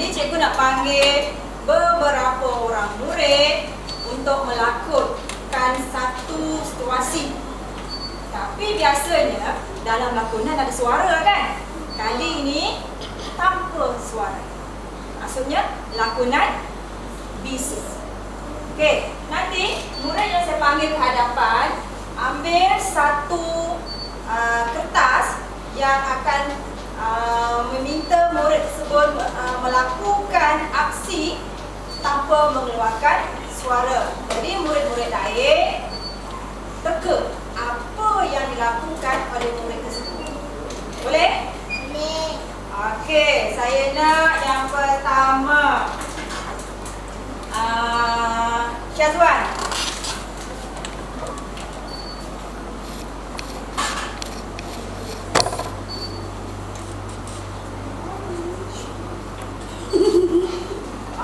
Jadi cikgu nak panggil beberapa orang murid untuk melakonkan satu situasi. Tapi biasanya dalam lakonan ada suara kan? Kali ini tanpa suara. Maksudnya lakonan bisu. Okey, nanti murid yang saya panggil ke hadapan ambil satu kertas yang akan meminta murid tersebut melakukan aksi tanpa mengeluarkan suara. Jadi murid-murid lain teka apa yang dilakukan oleh murid tersebut. Boleh? Boleh. Okey, saya nak yang pertama. Syazwan.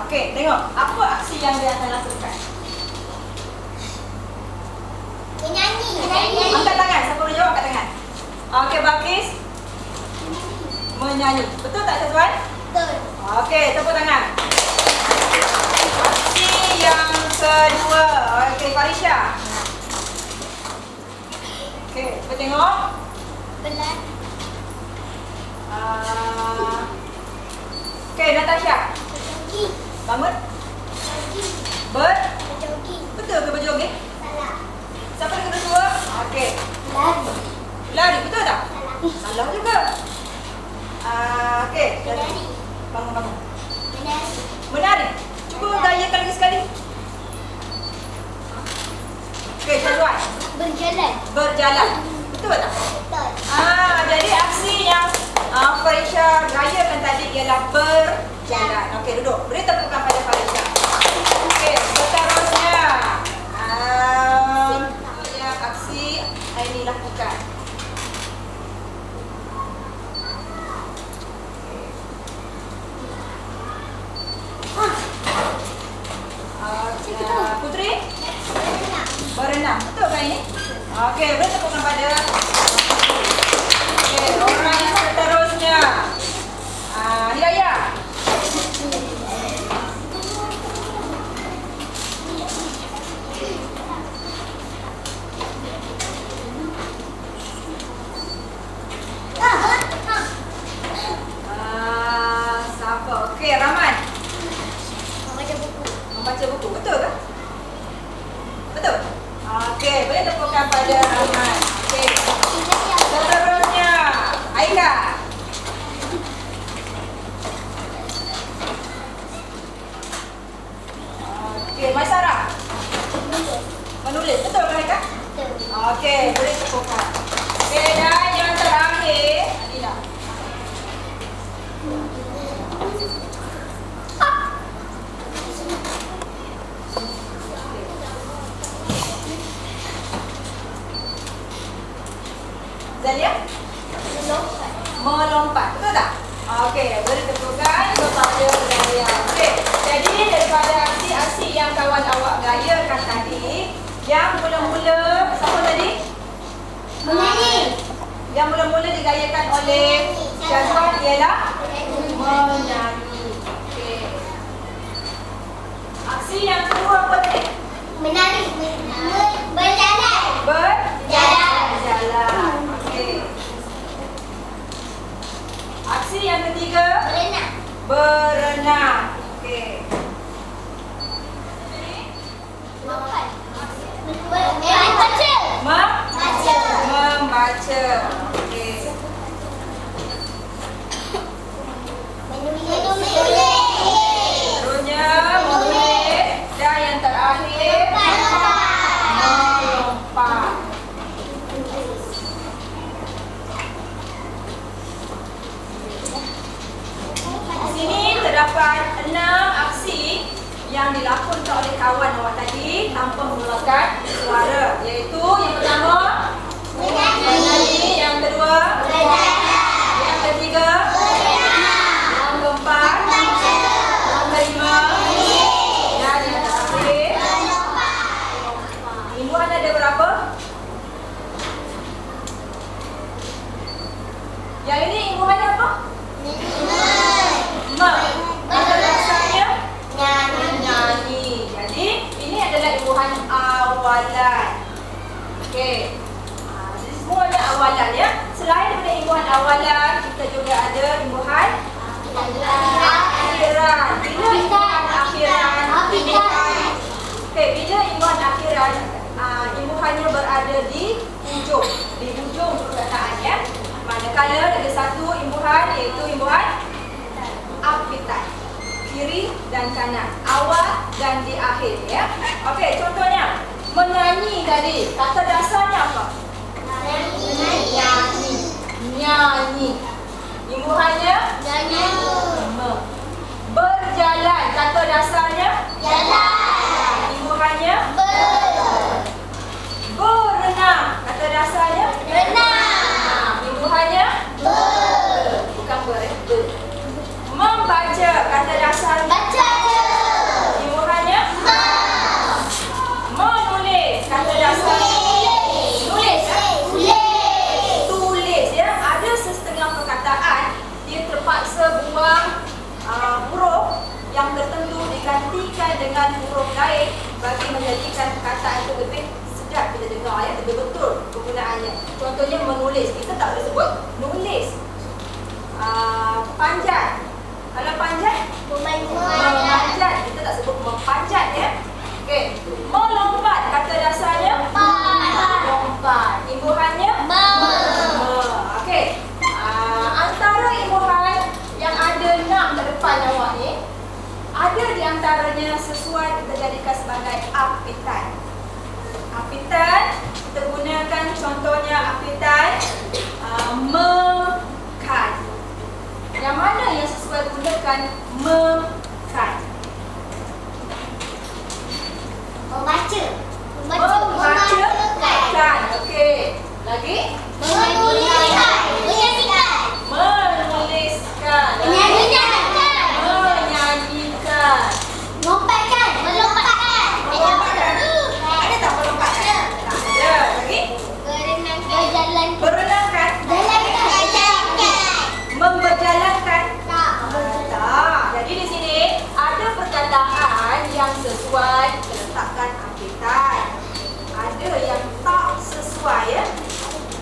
Okey, tengok apa aksi yang dia akan lakukan. Menyanyi. Angkat tangan, siapa boleh jawab angkat tangan. Okey, Balqis. Menyanyi. Betul tak Syazwan? Betul. Okey, tepuk tangan. Aksi yang kedua. Okey, Farisha. Okey, kita tengok. Belah. Okey, Natasha. Berjogging. Bangun. Berjogging. Berjogging. Betul ke berjogging? Salah. Siapa yang kedua? Okey. Lari. Lari, betul tak? Salah. Salah juga. Okey, Menari. bangun. Menari. Menari. Cuba gayakan lagi sekali. Okey, Syazwan. Berjalan. Berjalan. Betul tak? Betul. Jadi aksi yang Farisha gayakan tadi ialah berjalan. Okey, duduk. Beri tepukan pada Farisha. Okey, seterusnya. Yang aksi Aini lakukan. Putri? Berenang. Berenang. Betul kan ini? Okey, beri tepukan pada. Okey, orang yang seterusnya. Hidayah. Siapa? Okey, Rahman. Membaca buku. Membaca buku. Betul ke? Betul? Okey, boleh tepukan pada Rahman. Okey. Seterusnya, Aika. Okey, Maisara. Menulis. Betul ke Aika? Betul. Okey, boleh tepukan. Okey, dan yang terakhir, Adina. Zalia? Melompat. Melompat. Betul tak? Okey, beri tepukan kepada Zalia. Okey, jadi daripada aksi-aksi yang kawan awak gayakan tadi, yang mula-mula, siapa tadi? Menyanyi. Yang mula-mula digayakan oleh Syazwan ialah menyanyi. Okey. Aksi yang kedua apa tadi? Menari. Berjalan. Berjalan. Okey. Aksi yang ketiga? Berenang. Berenang. Okey. Melompat. Membaca. Membaca. Okey. Menulis. Seterusnya menulis dan yang terakhir melompat. Di sini terdapat 6 aksi yang dilakukan oleh kawan awak tadi tanpa mengeluarkan suara, iaitu yang pertama menyanyi, yang kedua yang ketiga, yang keempat, yang kelima, dan yang terakhir. Mingguan ada berapa? Yang ini imbuhannya apa? Lima. Yang Manakala ada satu imbuhan iaitu imbuhan appetite. Kiri dan kanan, awal dan di akhir ya. Okey, contohnya menyanyi tadi. Kata dasarnya apa? Nyanyi. Nyanyi. Imbuhannya Nyanyi. berjalan. Kata dasarnya Jalan. imbuhannya Ber. berenang. Kata dasarnya Renang. imbuhannya Ber. bukan ber. Membaca. Kata dasarnya Baca. imbuhannya Ma. menulis. Kata dasarnya nulis. Tulis. Tulis ya. Ada setengah perkataan dia terpaksa buang huruf yang tertentu digantikan dengan huruf lain bagi menjadikan perkataan itu lebih sedap kita dengar ya, lebih betul penggunaannya. Contohnya menulis, kita tak boleh sebut nulis. Panjat. Kalau panjat memanjat, kita tak sebut memanjat ya. Okey. Melompat, kata dasarnya lompat. Imbuhannya okey. Antara imbuhan yang ada 6 di depan awak ni, ada di antaranya sesuai kita jadikan sebagai appetite. Appetite kita gunakan contohnya appetite makan. Yang mana yang sesuai gunakan makan? Membaca. Membacakan. Okey. Lagi? Menuliskan. Menyanyikan. Menuliskan. Menyanyikan. Menyanyikan. Melompatkan. Melompatkan. Ada tak melompatkan? Tak ada. Lagi? Berjalan. Berenangkan. Memberjalankan. Tak. Jadi di sini ada perkataan yang sesuai kita letakkan appetite. Ada yang tak sesuai ya.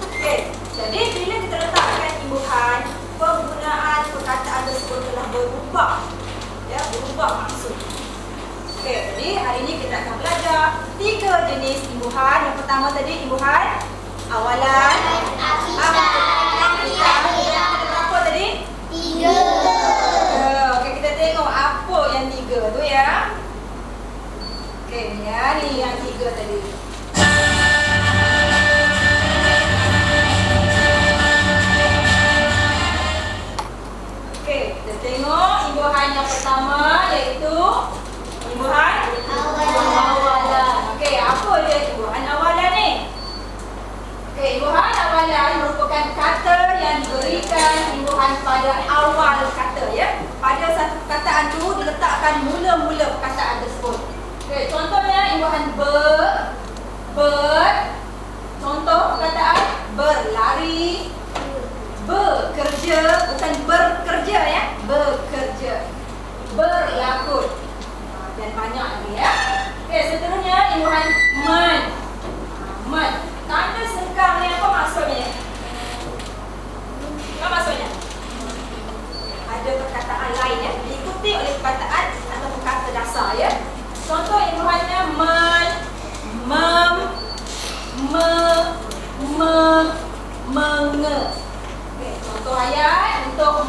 Okey. Jadi bila kita letakkan imbuhan, penggunaan perkataan tersebut telah berubah. Ya, berubah maksud. Okey, jadi hari ini kita akan belajar 3 jenis imbuhan. Yang pertama tadi imbuhan awalan. Apa tadi? Okey, kita tengok apa yang 3 tu ya. Okey, ya ni yang 3 tadi. Okey, kita tengok imbuhan yang pertama iaitu imbuhan awalan. Okey, apa dia imbuhan awalan ni? Okey, imbuhan awalan merupakan kata yang diberikan imbuhan pada awal kata ya. Pada satu perkataan tu diletakkan mula-mula perkataan tersebut. Okey, contohnya imbuhan contoh perkataan berlari, bekerja, bukan bekerja ya, bekerja, berlakon, dan banyak lagi ya. Okey, seterusnya imbuhan men. Tanda sengkang ni apa maksudnya? Apa maksudnya? Ada perkataan lain ya, diikuti oleh perkataan atau kata dasar ya. Contoh imbuhannya menge. Okey, contoh ayat untuk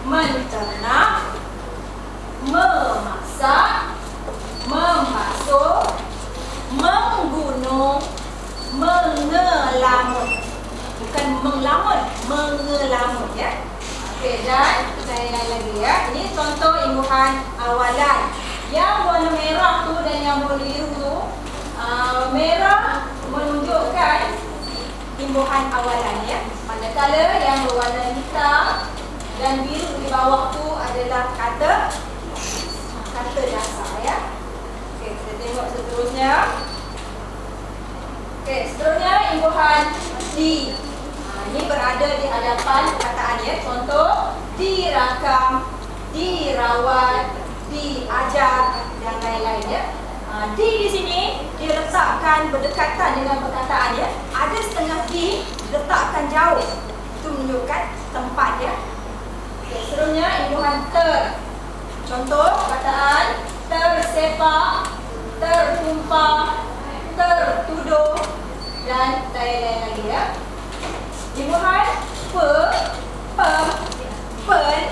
menternak, memasak, membasuh, menggunung, mengelamun. Bukan mengelamun, mengelamun ya. Okey, dan saya lain lagi ya. Ini contoh imbuhan awalan. Yang warna merah tu dan yang warna biru tu, merah menunjukkan imbuhan awalan ya. Manakala yang berwarna hitam dan biru di bawah tu adalah kata dasar ya. Okey, kita tengok seterusnya. Okey, seterusnya imbuhan di. Ini berada di hadapan perkataan ya. Contoh dirakam, dirawat, diajar dan lain-lain ya. Di sini diletakkan berdekatan dengan perkataan ya. Ada setengah di diletakkan jauh. Itu menunjukkan tempat ya. Okay, seterusnya imbuhan ter. Contoh perkataan tersepak, tertumpah, tertuduh dan lain-lain lagi ya. Imbuhan pem, pen,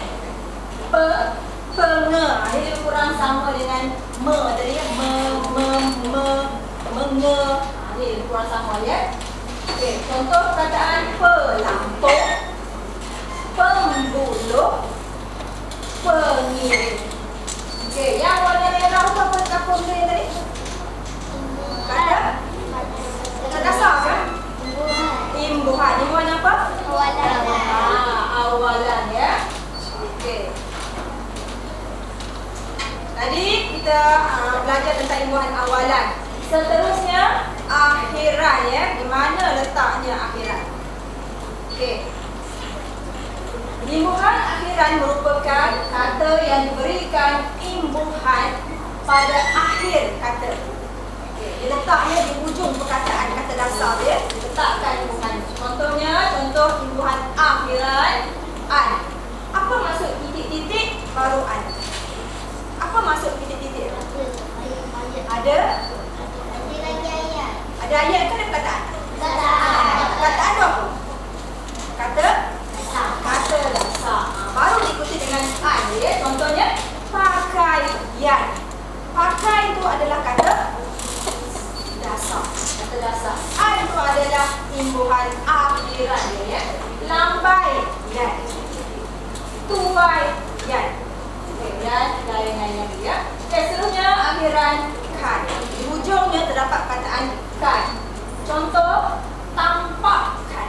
penge. Ini kurang sama dengan me tadi ya. Menge. Ini kurang sama ya. Okey, contoh perkataan pelampung, pembuluh, pengiring. Okey, yang warna merah tu apa benda tadi? Kata dasar kan? Imbuhan. Imbuhan apa? Awalan ya. Okey. Tadi kita belajar tentang imbuhan awalan. Seterusnya akhiran ya. Di mana letaknya akhiran? Okey. Imbuhan akhiran merupakan kata yang diberikan imbuhan pada akhir kata. Okey, dia letaknya di ujung perkataan kata dasar dia. Letakkan imbuhan. Contohnya, contoh imbuhan akhiran an. Apa maksud titik-titik baru an? Apa maksud titik-titik? Ada ayat ke ada perkataan? Perkataan tu apa? Kata dasar. Baru diikuti dengan an ya. Contohnya pakaian. Pakai itu adalah kata dasar. Kata dasar. An itu adalah imbuhan akhiran dia ya. Lambaian. Tuaian. Okey, dan lain-lainnya dia. Okey, seterusnya akhiran kan. Di ujungnya terdapat perkataan kan. Contoh tampakkan,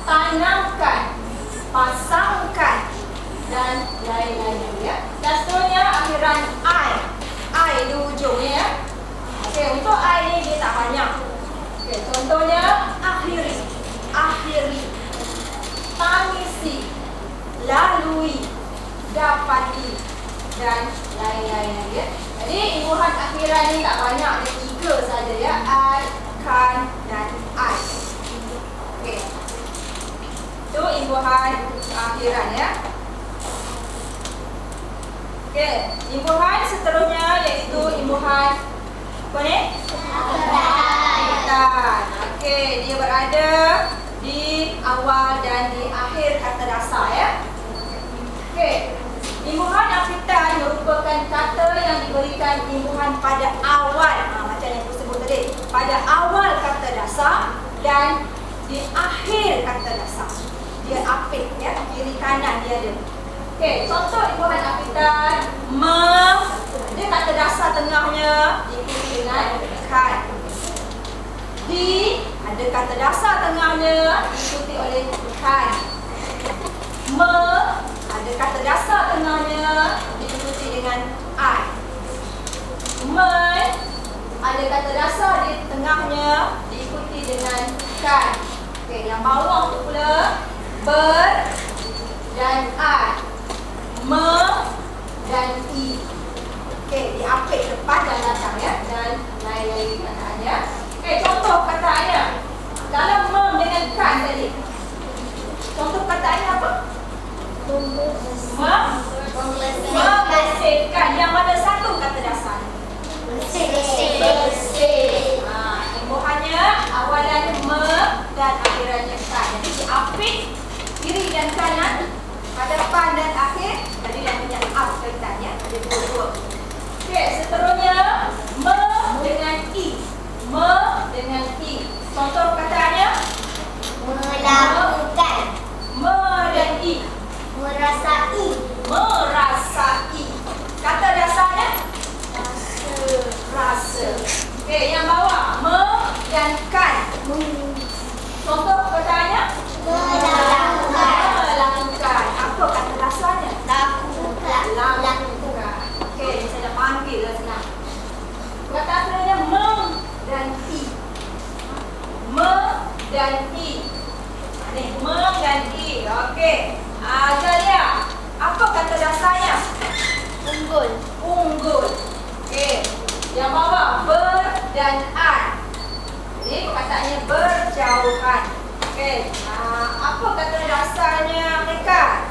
tanamkan, pasangkan dan lain-lainnya ya. Dan seterusnya akhiran I di ujungnya ya. Okey, untuk I ni dia tak banyak. Okey, contohnya akhiri, tangisi, lalui, dapati dan lain-lainnya ya. Jadi imbuhan akhiran ni tak banyak, ada 3 saja ya. I, kan dan I. Okey. Itu imbuhan akhiran ya. Okey, imbuhan seterusnya iaitu imbuhan apa ni? Kaitan. Okey, dia berada di awal dan di akhir kata dasar ya. Okey. Imbuhan afitan merupakan kata yang diberikan imbuhan pada awal, macam yang aku sebut tadi, pada awal kata dasar dan di akhir kata dasar. Dia apit ya, kiri kanan dia ada. Okey, contoh imbuhan afitan dia kata dasar tengahnya diikuti dengan kan. Di ada kata dasar tengahnya diikuti oleh kan. Ada kata dasar tengahnya diikuti dengan I. Ada kata dasar di tengahnya diikuti dengan kan. Okey, yang bawah tu pula ber dan I. Dan I. Okey, diapit depan dan belakang ya, dan lain-lain kataannya. Okey, contoh kataannya. Dalam dengan kan tadi. Contoh kataannya apa? Membersihkan. Yang mana satu kata dasar? Bersih. Imbuhannya awalannya dan akhirannya kan. Jadi diapit kiri dan kanan, hadapan dan akhir. Jadi yang punya kaitannya ada dua. Okey, seterusnya dengan i. Dengan i. Contoh kataannya Melakukan. dan i. Merasai. Kata dasarnya rasa. Okey, yang bawah dan kan. Contoh perkataan melakukan. Apa kata dasarnya? Lakukan. Okey, saya dah panggil dah senang. Perkataan sebenarnya dan i. Dan i. Ni, dan i. Okey. Azalia, apa kata dasarnya? Unggul. Okey. Yang bawah ber dan an. Jadi perkataannya berjauhan. Okey. Apa kata dasarnya mereka?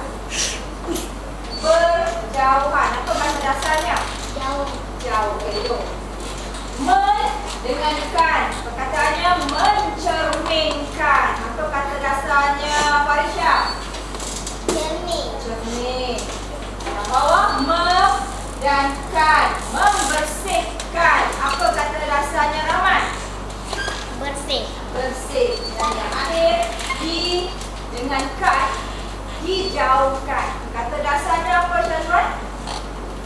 Berjauhan. Apa kata dasarnya? Jauh. Okey, dengan kan. Perkataannya mencerminkan. Apa kata dasarnya Farisha? Cermin. Cermin. Yang bawah dan kan. Membersihkan. Apa kata dasarnya Rahman? Bersih. Bersih. Dan yang akhir di dengan kan dijauhkan. Kata dasarnya apa Syazwan?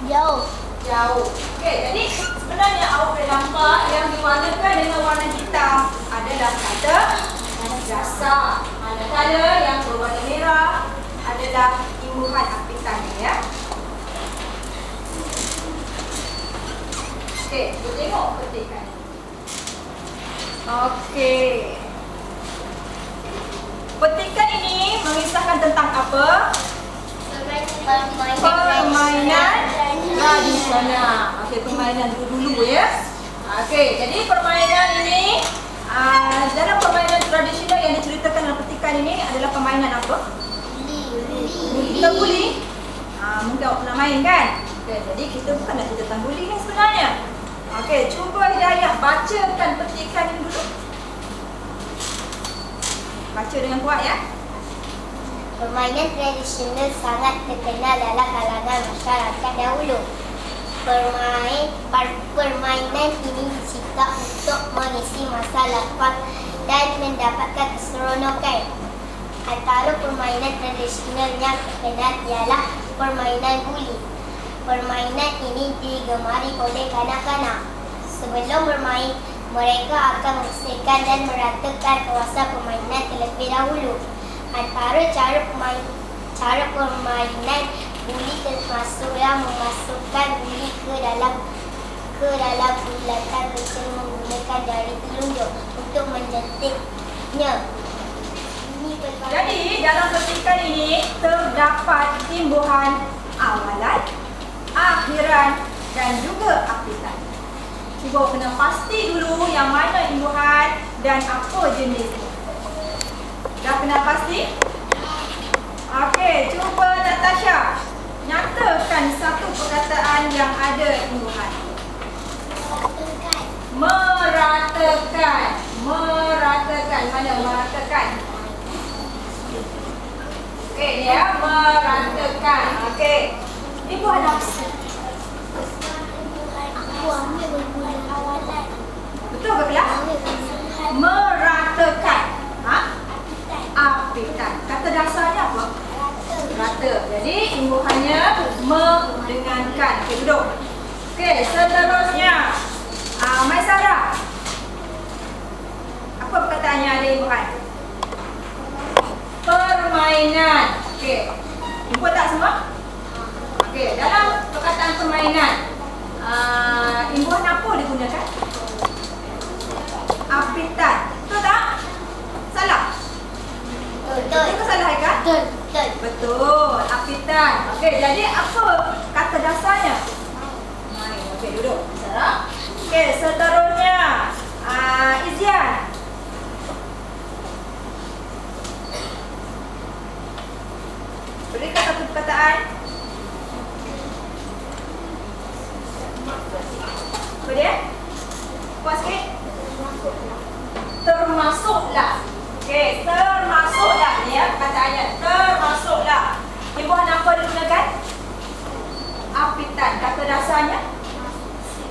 Jauh. Jauh. Okey, jadi sebenarnya awak boleh nampak yang diwarnakan dengan warna hitam adalah kata dasar. Manakala yang berwarna merah adalah imbuhan apitannya ya. Okey, kita tengok petikan. Okey. Petikan ini mengisahkan tentang apa? Permainan tradisional. Okey, permainan dulu ya. Okey, jadi permainan ini dalam permainan tradisional yang diceritakan dalam petikan ini adalah permainan apa? Kita guli. Mungkin awak pernah main kan? Okey, jadi kita bukan nak cerita tentang guli ni sebenarnya. Okey, cuba Hidayah bacakan petikan ini dulu. Baca dengan kuat ya. Permainan tradisional sangat terkenal dalam kalangan masyarakat dahulu. Permainan ini dicipta untuk mengisi masa lapang dan mendapatkan keseronokan. Antara permainan tradisional yang terkenal ialah permainan guli. Permainan ini digemari oleh kanak-kanak. Sebelum bermain, mereka akan membersihkan dan meratakan kawasan permainan terlebih dahulu. Antara cara permainan guli termasuklah memasukkan guli ke dalam bulatan kecil menggunakan jari telunjuk untuk menjentiknya. Jadi dalam petikan ini terdapat imbuhan awalan, akhiran dan juga apitan. Cuba kena pasti dulu yang mana imbuhan dan apa jenisnya. Dah kenal pasti? Okey, cuba Natasha nyatakan satu perkataan yang ada imbuhan. Meratakan. Meratakan. Mana meratakan? Okey, dia meratakan. Okey. Imbuhan apa? Aku ambil berguna awalan. Betul ke kelas? Meratakan. Apitan. Kata dasarnya apa? Rata. Jadi imbuhannya dengan kan. Okey, duduk. Okey, seterusnya. Maisara. Apa perkataannya ada imbuhan? Permainan. Okey. Jumpa tak semua? Okey, dalam perkataan permainan, imbuhan apa digunakan? Apitan. Betul tak? Salah? Betul. Itu salah kan? Betul. Betul. Betul. Apitan. Okey, jadi apa kata dasarnya? Main. Okey, duduk. Sarah. Okey, seterusnya. Izian. Berikan satu perkataan. Apa dia? Kuat sikit. Termasuklah. Okey, termasuklah ya perkataannya. Termasuklah. Imbuhan apa digunakan? Apitan. Kata dasarnya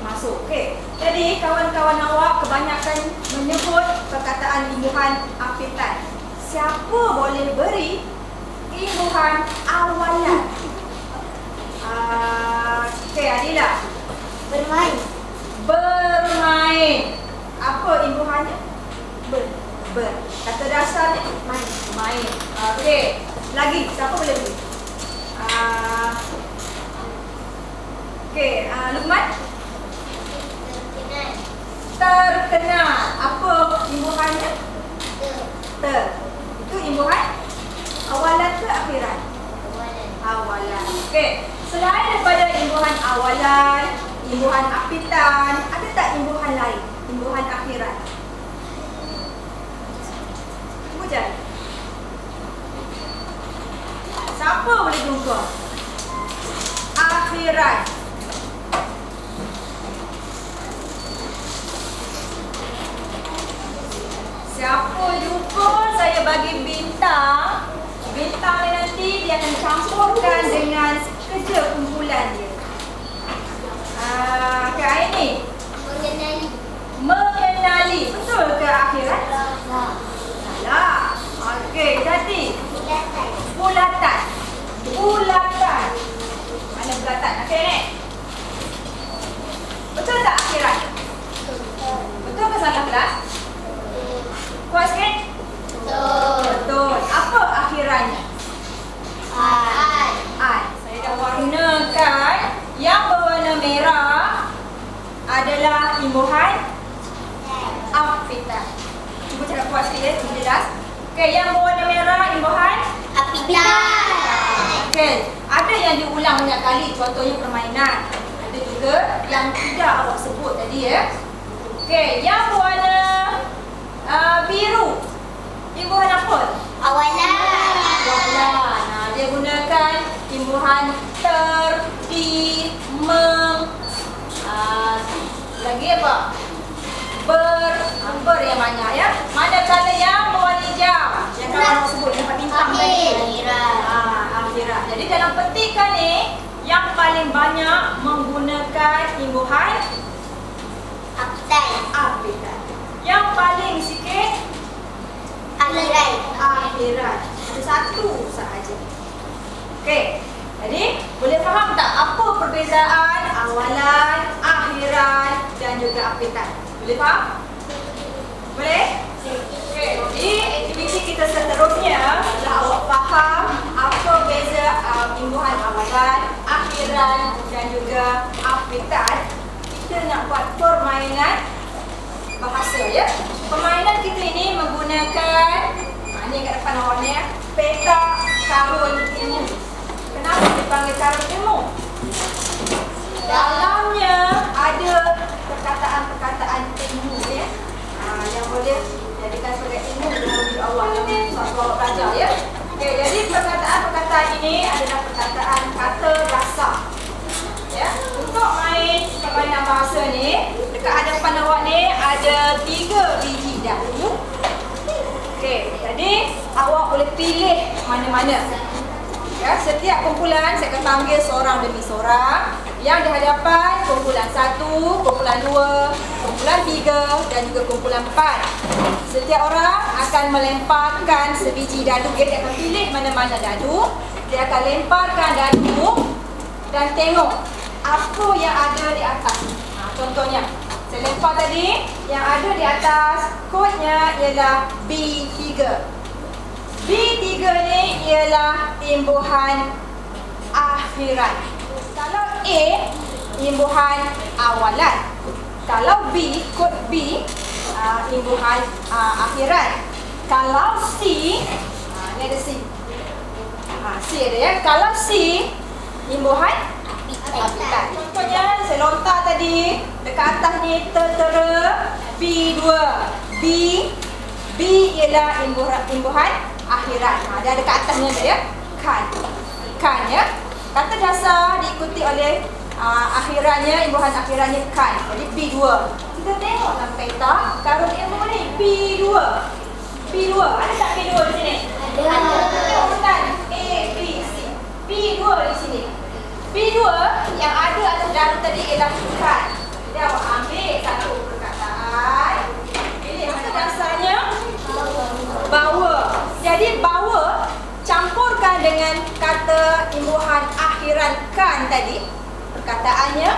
masuk. Okey. Jadi kawan-kawan awak kebanyakan menyebut perkataan imbuhan apitan. Siapa boleh beri imbuhan awalan? Okey, Adila. Bermain. Bermain. Apa imbuhannya? Ber. Kata dasarnya Main. main. Okey. Lagi siapa boleh beri? Okey, Lukman. Terkenal. Apa imbuhannya? Ter. Itu imbuhan awalan ke akhiran? Awalan. Okey. Selain daripada imbuhan awalan, imbuhan apitan, ada tak imbuhan lain? Imbuhan akhiran? Cuba cari. Siapa boleh jumpa? Akhiran. dia bagi bintang, bintang ni nanti dia akan campurkan dengan kerja kumpulan dia. Ke ayat ni? Mengenali. Mengenali. Betul ke akhirat? Salah. Okey, jadi Bulatan. bulatan. Bulatan. Mana bulatan? Okey ni. Betul tak akhirat? Betul ke salah kelas? Kuat sikit? Betul. Apa akhirannya? Ai. Saya dah warnakan. Yang berwarna merah adalah imbuhan apitan. Cuba cakap kuat sikit ya, cuba jelas. Okey, yang berwarna merah imbuhan Apitan. okey. Ada yang diulang banyak kali, contohnya permainan. Ada juga yang tidak awak sebut tadi ya. Okey, yang berwarna biru. Imbuhan apa? Awalan. Awalan. Dia gunakan imbuhan ter, di, meng. Lagi apa? Ber yang banyak ya. Manakala yang berwarna hijau, yang kawan sebut yang bintang tadi. Akhirat. Jadi dalam petikan ni yang paling banyak menggunakan imbuhan Apitan. apitan. Yang paling sikit Akhirat. akhirat. Ada satu sahaja. Okey. Jadi boleh faham tak apa perbezaan awalan, akhirat dan juga apitan? Boleh faham? Boleh? Okey. Jadi aktiviti kita seterusnya adalah awak faham apa beza imbuhan awalan, akhirat dan juga apitan. Kita nak buat permainan bahasa ya. Permainan kita ini menggunakan ni kat depan awak ni ya, peta karun ilmu. Kenapa dipanggil karun ilmu? Dalamnya ada perkataan-perkataan ilmu ya. Yang boleh jadikan sebagai ilmu dalam hidup awak yang suatu awak belajar ya. Okey, jadi perkataan-perkataan ini adalah perkataan kata dasar. Ya, untuk main permainan bahasa ni, dekat hadapan awak ni ada 3 biji dahu. Okey, jadi awak boleh pilih mana-mana. Ya, setiap kumpulan saya akan panggil seorang demi seorang. Yang di hadapan kumpulan 1, kumpulan 2, kumpulan 3 dan juga kumpulan 4. Setiap orang akan melemparkan sebiji dadu. Dia akan pilih mana-mana dadu. Dia akan lemparkan dadu dan tengok apa yang ada di atas. Contohnya, saya lempar tadi, yang ada di atas kodnya ialah B3. B3 ni ialah imbuhan akhirat. Kalau A, imbuhan awalan. Kalau B, kod B, imbuhan akhirat. Kalau C, ni ada C. C ada ya. Kalau C, imbuhan apitan. Contohnya saya lontar tadi, dekat atas ni tertera B2. B ialah imbuhan akhirat. Dia ada kat atasnya ada ya. Kan ya. Kata dasar diikuti oleh akhirannya, imbuhan akhirannya kan. Jadi B2. Kita tengok dalam peta karun ilmu ni B2. B2. Ada tak B2 di sini? Ada. Tengok petan A, B, C. B2 di sini. B2 yang ada atas daru tadi ialah kan. Jadi awak ambil satu perkataan. Pilih kata dasarnya bawa. Jadi bawa campurkan dengan kata imbuhan akhiran kan tadi. Perkataannya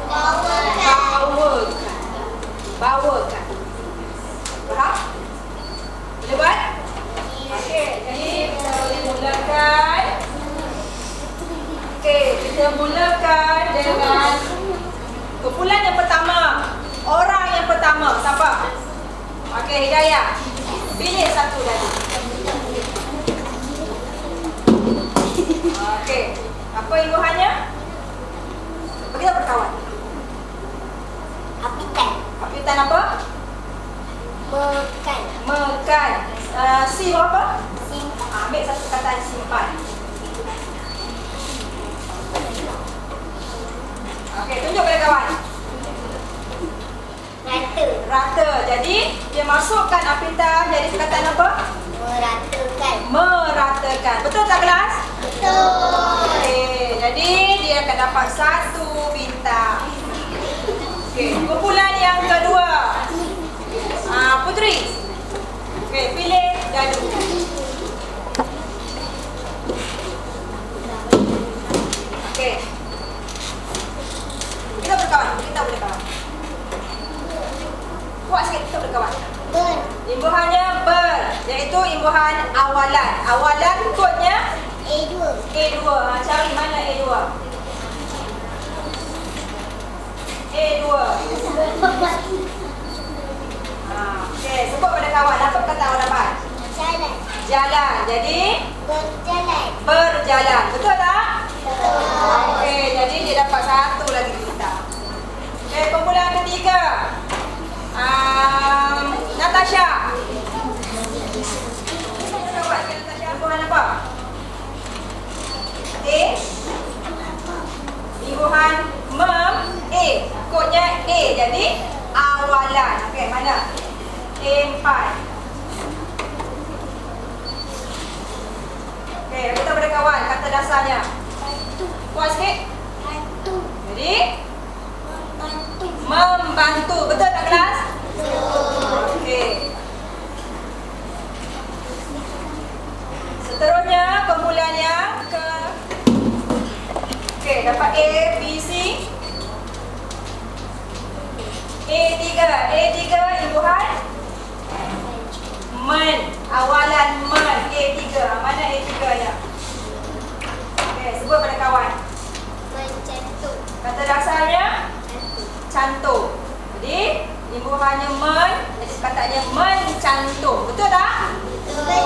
bawakan. Faham? Boleh buat? Okey, jadi kita boleh mulakan. Okey, kita mulakan dengan kumpulan yang pertama. Orang yang pertama, siapa? Okey, Hidayah. Pilih satu tadi. Okey. Apa imbuhannya? Kita berkawan. Apitan. Apitan apa? Mekan. Si apa? Simpan. Ambil satu perkataan simpan. Okey, tunjuk pada kawan. Rata. Rata. Jadi, dia masukkan apitan jadi perkataan apa? meratakan. Meratakan. Betul tak kelas? Betul. Okey, jadi dia akan dapat 1 bintang. Okey, kumpulan yang kedua. Putri. Okey, pilih dadu. Okey. Kita berkawan, kita boleh kawan. Kuat sikit kita boleh kawan. Ber. Imbuhannya ber, iaitu imbuhan awalan. Awalan kodnya A2. A2. Cari mana A2? A2. Okey, sebut pada kawan. Apa perkataan awak dapat? Jalan. Jalan. Jadi Berjalan. berjalan. Betul tak? Betul. Okey, jadi dia dapat 1 lagi bintang. Okey, kumpulan ketiga. Natasha. Kawan, Natasha imbuhan apa? A. Imbuhan mem A. Kodnya A. Jadi awalan. Okey, mana? A4. Okey, kita pada kawan kata dasarnya. Kuat sikit. Bantu. Jadi Bantu. membantu. Betul tak kelas? Betul. Okey. Seterusnya kumpulan yang ke. Okey, dapat A, B, C. A3. A3 imbuhan men. Awalan men. A3. Mana A3 ya? Okey, sebut pada kawan. Mencantum. Kata dasarnya cantum. Jadi imbuhannya men, jadi katanya mencantum. Betul tak? Betul.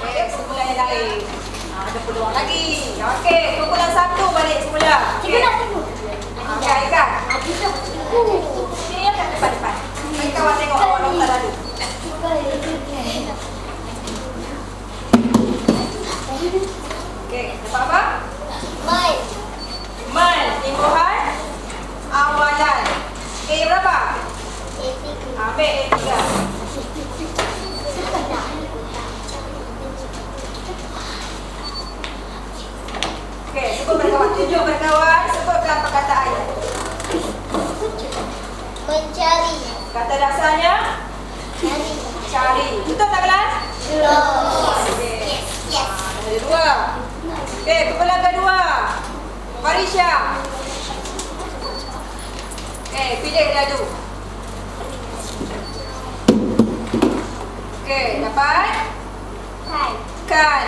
Okey, kumpulan yang lain. Ada peluang lagi. Okey, kumpulan 1 balik semula. Okey. Okey, Aikan. Sini ya kat depan-depan. Bagi kawan tengok awak lontar dulu. Okey, dapat apa? Men. Men, imbuhan awalan. A berapa? A3. Ambil A3. Okey, sebut pada kawan. Tunjuk pada kawan. Sebutkan perkataannya. Mencari. Kata dasarnya Cari. cari. Betul tak kelas? Terus. Okey. Yes. Yes. Ada 2. Okey, kumpulan kedua. Farisha. Okey, pilih dadu. Okey, dapat Kan. kan,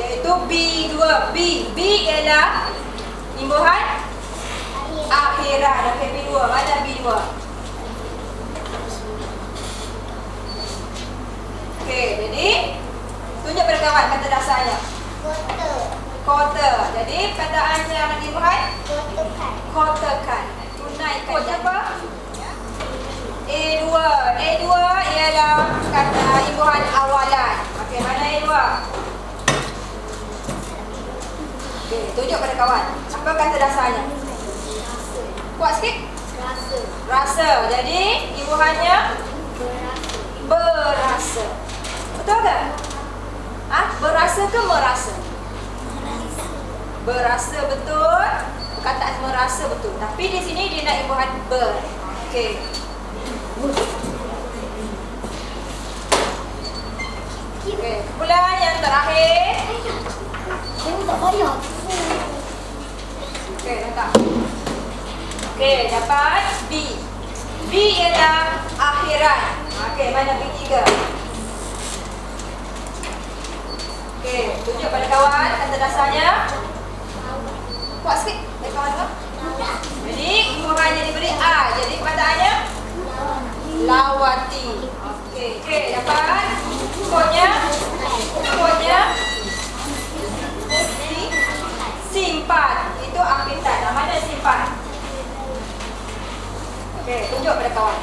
iaitu B2. B ialah imbuhan akhirat. Okey, B2. Mana B2? Okey, jadi tunjuk pada kawan kata dasarnya. Kotor. Quarter. Jadi perkataannya yang imbuhan Kotorkan. quarterkan. Tunaikan. Kodnya apa? A2. A2 ialah kata imbuhan awalan. Okey, mana A2? Okey, tunjuk pada kawan. Apa kata dasarnya? Kuat sikit. Rasa. Rasa. Jadi imbuhannya berasa. Betul ke? Berasa ke merasa? Berasa betul. Perkataan merasa betul. Tapi di sini dia nak imbuhan ber. Okey. Okey, kumpulan yang terakhir. Kamu tak payah. Okey, letak. Okey, dapat B. B ialah akhirat. Okey, mana B3? Okey, tunjuk pada kawan kata dasarnya. Kuat sikit. Bagi kawan tengok. Jadi, imbuhannya diberi A. Jadi, perkataannya lawati. Okey, okey, dapat. Kodnya simpan. Itu ambitan. Mana simpan? Okey, tunjuk pada kawan.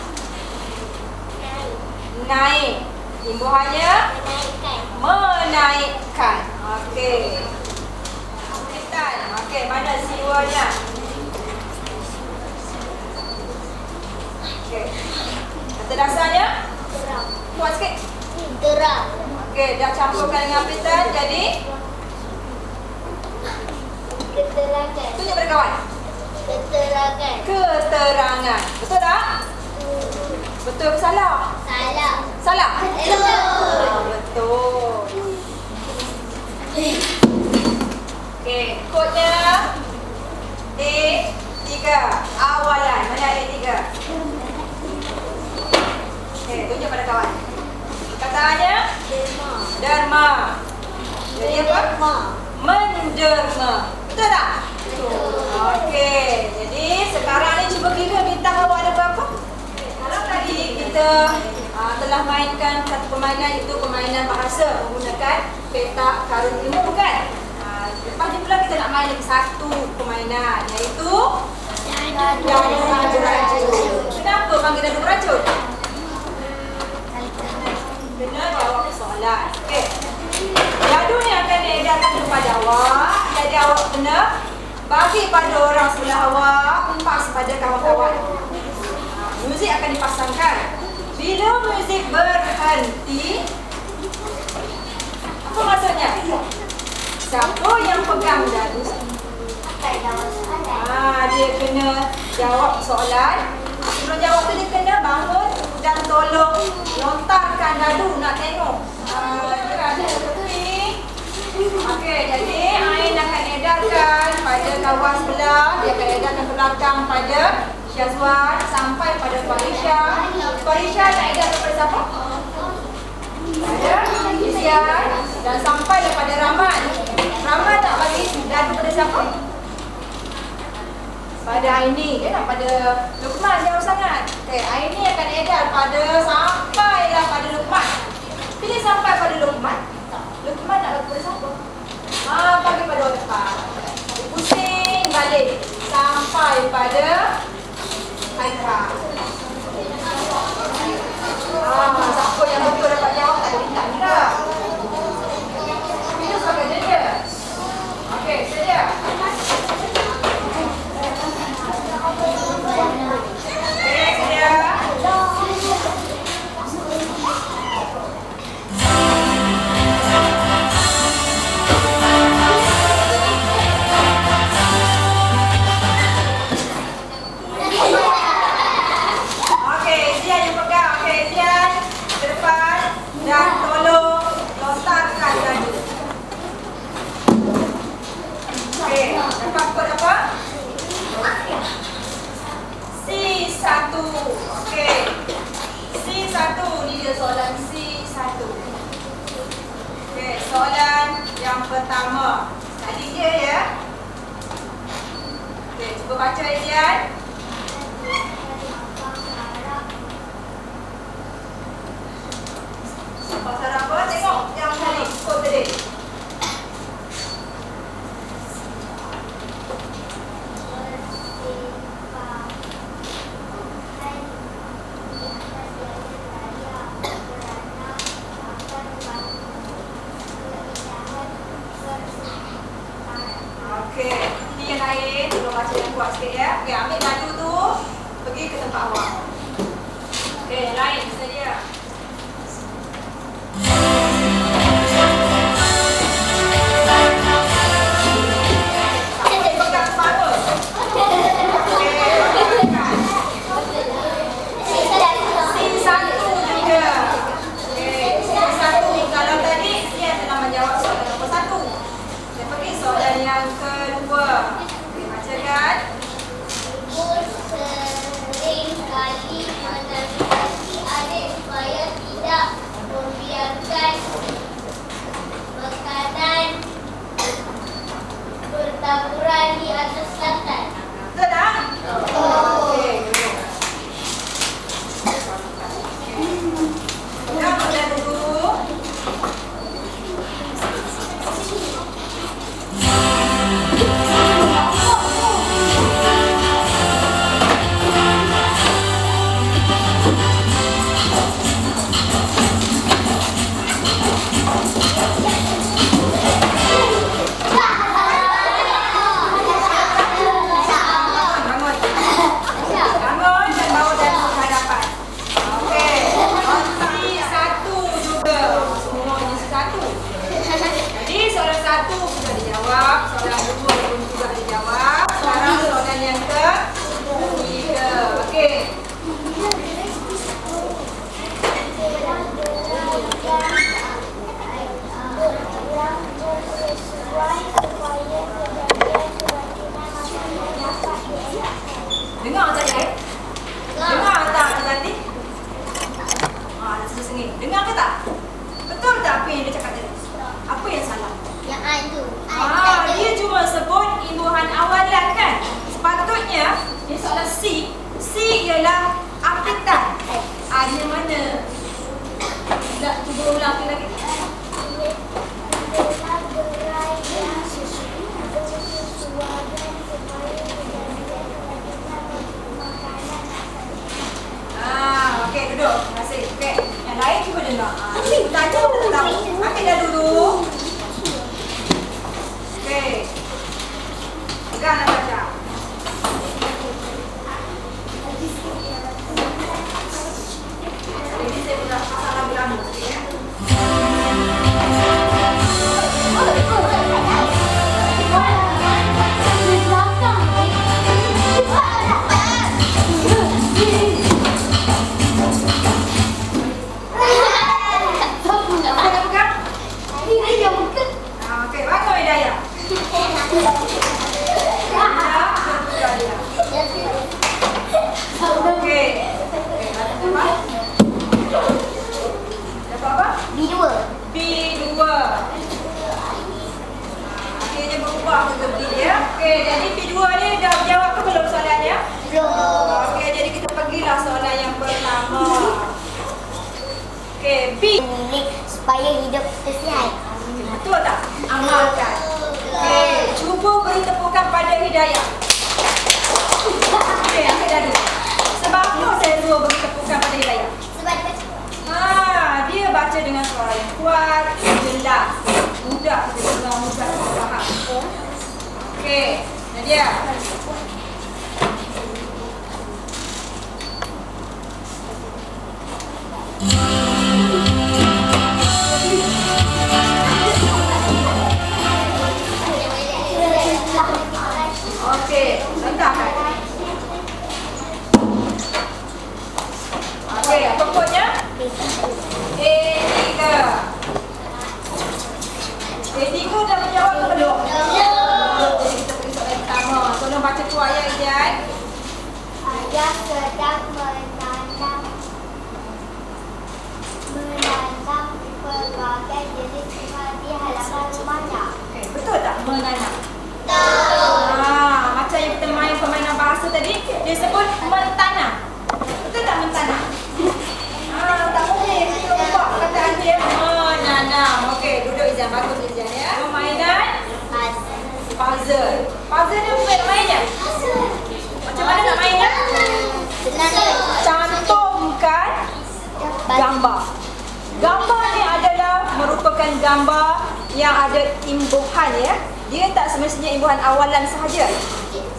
Naik. Imbuhannya Menaikkan. menaikkan. Okey. Ambitan. Okey, mana siwanya? Okey. Kata dasarnya Kuat sikit. Terang. Okey, dah campurkan dengan pilihan. Jadi, Keterangan. tunjuk pada kawan. Keterangan. Keterangan. Betul tak? Betul ke salah? Salah. Salah? Betul. Betul. Okey, kodnya A3. Awalan. Mana A3? Okey, tunjuk pada kawan. Kataannya derma. Jadi apa? Menderma. Betul tak? Okey. Jadi sekarang ni cuba kira bintang awak ada berapa? Kalau tadi kita telah mainkan satu permainan, iaitu permainan bahasa menggunakan petak karun ilmu kan? Lepas ni pula kita nak main lagi satu permainan, iaitu Dadu Racun. Kenapa panggil Dadu Racun? Kena jawab soalan. Okey. Dadu ni akan diedarkan kepada awak. Jadi awak kena bagi pada orang sebelah awak, empas pada kawan-kawan. Muzik akan dipasangkan. Bila muzik berhenti, apa maksudnya? Siapa yang pegang dadu? Dia kena jawab soalan. Sebelum jawab tu dia kena bangun dan tolong lontarkan dadu, nak tengok. Dia ada tepi. Okey, jadi Ain akan edarkan pada kawan sebelah. Dia akan edarkan ke belakang pada Syazwan sampai pada Farisha. Farisha nak edarkan pada siapa? Pada Izian. Dan sampai pada Rahman. Rahman nak bagi dadu pada siapa? Pada Aini. Dia nak pada Luqman, jauh sangat. Okey, Aini akan edar pada sampailah pada Luqman. Pilih sampai pada Luqman. Luqman nak bagi pada siapa? Bagi pada orang depan. Pusing balik sampai pada Haikal. Siapa yang betul dapat jawab tak ada bintang juga. Itu sebagai dia. Okey, sedia. Okey, sedia. Dan tolong lontarkan dadu. Okey, dapat kod apa? C1. Okey. C1 ni dia soalan C1. Okey, soalan yang pertama. Tadi dia ya. Okey, cuba baca Izian. Pasal apa? Tengok yang tadi, kod tadi. Okey, ini yang lain. Cuba baca yang kuat sikit ya. Okey, ambil dadu tu, pergi ke tempat awak. Okey, yang lain sedia. Yang kedua, bacakan. Sering kali menasihati adik supaya tidak membiarkan makanan bertaburan di atas lantai. Betul tak? Okey. Pegang pada dulu. ialah apitan. Dia mana? Tak, cuba ulang lagi. Okey, duduk. Terima kasih. Okey, yang lain cuba dengar. Tanya kita tahu. Ambil dah dulu. Okey. Pegang dan baca. Jadi saya sudah pasang lagu-lagu. Okey ya. Okey, bangun Hidayah. Okey. Dapat apa? B2. B2. Akhirnya berubah untuk B ya. Okey, jadi B2 ni dah jawab ke belum soalannya? Belum. Okey, jadi kita pergilah soalan yang pertama. Okey, B. Milik supaya hidup kita sihat. Betul tak? Amalkan. Okey, cuba beri tepukan pada Hidayah. Okey, ambil dah dulu. Sebab apa saya suruh beri tepukan pada Hidayah? Sebab dia baca. Dia baca dengan suara yang kuat, jelas, mudah kita dengar, mudah kita faham. Okey, Nadia. Okey, letakkan. Okey, pokoknya A3. A3 dah menjawab ke belum? Jadi kita pergi soalan pertama. Tolong baca tu ayat Ijaz. Ayah sedang menanam pelbagai jenis bunga di halaman rumahnya. Okey, betul tak menanam? Betul. Macam yang kita main permainan bahasa tadi, dia sebut mentanam. Betul tak mentanam? Tak boleh kita ubah kataan dia menanam. Okey, duduk Izan, bagus Izan ya. Permainan puzzle. Puzzle ni bukan mainnya. Macam mana nak mainnya? Cantumkan gambar. Gambar ni adalah merupakan gambar yang ada imbuhan ya. Dia tak semestinya imbuhan awalan sahaja.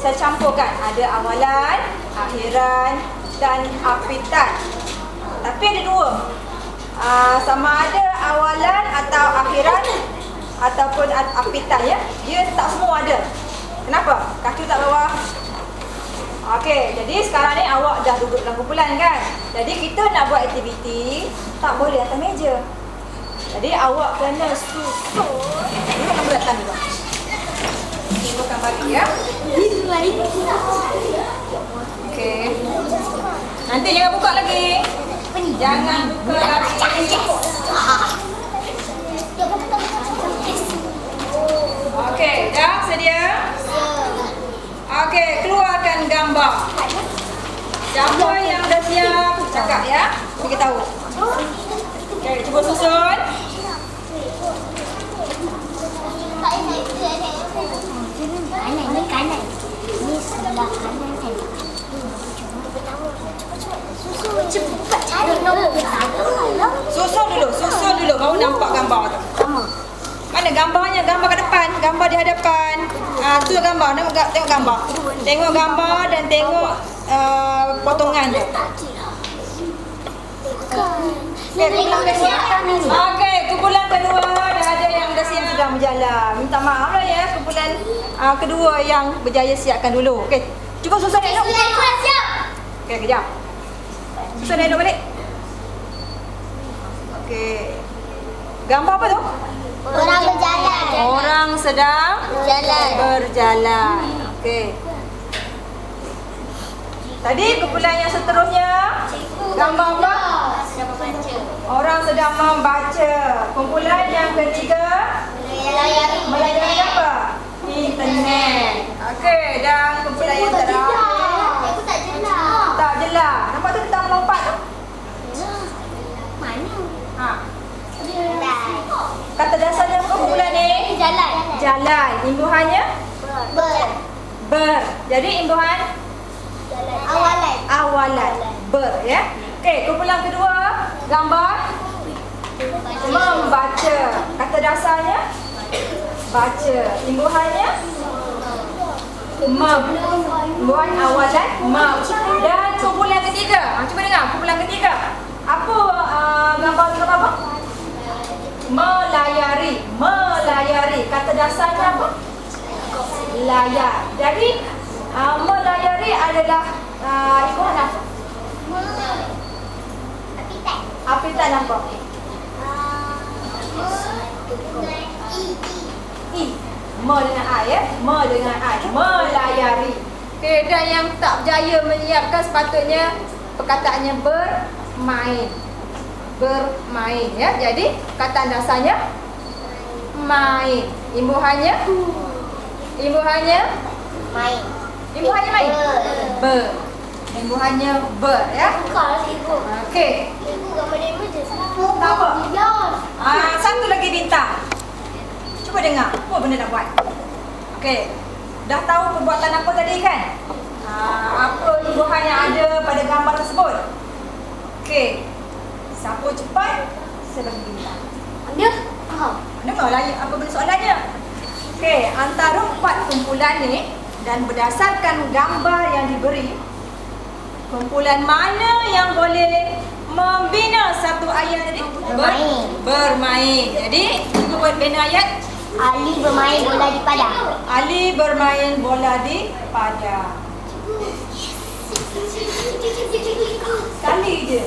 Saya campurkan, ada awalan, akhiran dan apitan. Tapi ada dua. Sama ada awalan atau akhiran ataupun apitan ya. Dia tak semua ada. Kenapa? Kaki tak bawah. Okey, jadi sekarang ni awak dah duduk dalam kumpulan kan? Jadi kita nak buat aktiviti, tak boleh atas meja. Jadi awak kena susun. Duduk dalam belakang dulu. Kita akan bagi ya. Okey. Nanti jangan buka lagi. Jangan buka lagi. Okey, dah sedia? Okey, keluarkan gambar. Siapa yang dah siap cakap ya? Bagi tahu. Okey, cuba susun. Kanan. Ini sebelah kanan kan. Cepat cari nombor pertama. Susun dulu baru nampak gambar tu. Mana gambarnya? Gambar kat depan, gambar di hadapan. Tu gambar, tengok gambar. Tengok gambar dan tengok potongan tu. Okey, kumpulan kedua dah ada yang dah siap sudah berjalan. Minta maaf lah ya, kumpulan kedua yang berjaya siapkan dulu. Okey, cuba susun elok. Okey, kejap. Susun elok balik. Okey. Gambar apa tu? Orang berjalan. Orang sedang berjalan. Okey. Tadi kumpulan yang seterusnya gambar apa? Orang sedang membaca. Kumpulan yang ketiga melayari apa? Internet. Okey, dan kumpulan yang terakhir Aku tak jelas. tak jelas. Jalan. Imbuhannya? Ber. Jadi imbuhan? Awalan. Ber, ya. Okey, kumpulan kedua. Gambar? Membaca. Kata dasarnya? Baca. Imbuhannya? Mem. Imbuhan awalan? Mem. Dan kumpulan ketiga. Cuba dengar, kumpulan ketiga. Apa gambar tu apa? Melayari. Melayari. Kata dasarnya apa? Layar. Jadi melayari adalah imbuhan apa? Apitan apa? I. Me dengan A, ya. Me dengan A. Melayari. Okey, dan yang tak berjaya menyiapkan sepatutnya perkataannya bermain. Bermain, ya. Jadi perkataan dasarnya main. Imbuhannya? Imbuhannya? Main. Imbuhannya main? Ber. Imbuhannya ber, ya. Okey. Tak apa. Satu lagi bintang. Cuba dengar. Apa benda nak buat? Okey. Dah tahu perbuatan apa tadi kan? Apa imbuhan yang ada pada gambar tersebut? Okey. Siapa cepat, saya bagi bintang. Dengarlah apa benda soalannya. Okey, antara 4 kumpulan ni dan berdasarkan gambar yang diberi, kumpulan mana yang boleh membina satu ayat tadi? Bermain. Jadi, kita buat bina ayat. Ali bermain bola di padang. Ali bermain bola di padang. Sekali je.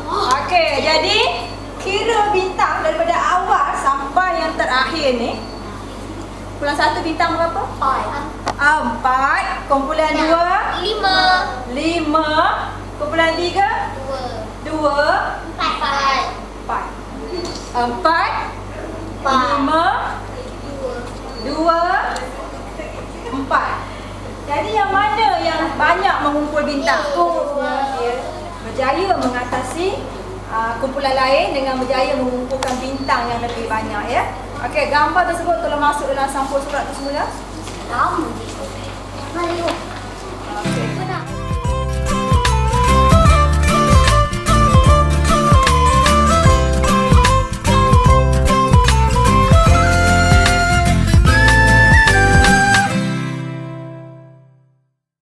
Okey, jadi kira bintang daripada awal sampai yang terakhir ni. Kumpulan 1 bintang berapa? 4. Kumpulan 2? 5. Kumpulan 3? 2. 4. 5. 2. 4. Jadi yang mana yang banyak mengumpul bintang? Berjaya mengatasi kumpulan lain dengan berjaya mengumpulkan bintang yang lebih banyak, ya. Okey, gambar tersebut tolong masuk dalam sampul surat tu semula. Lama. Okey.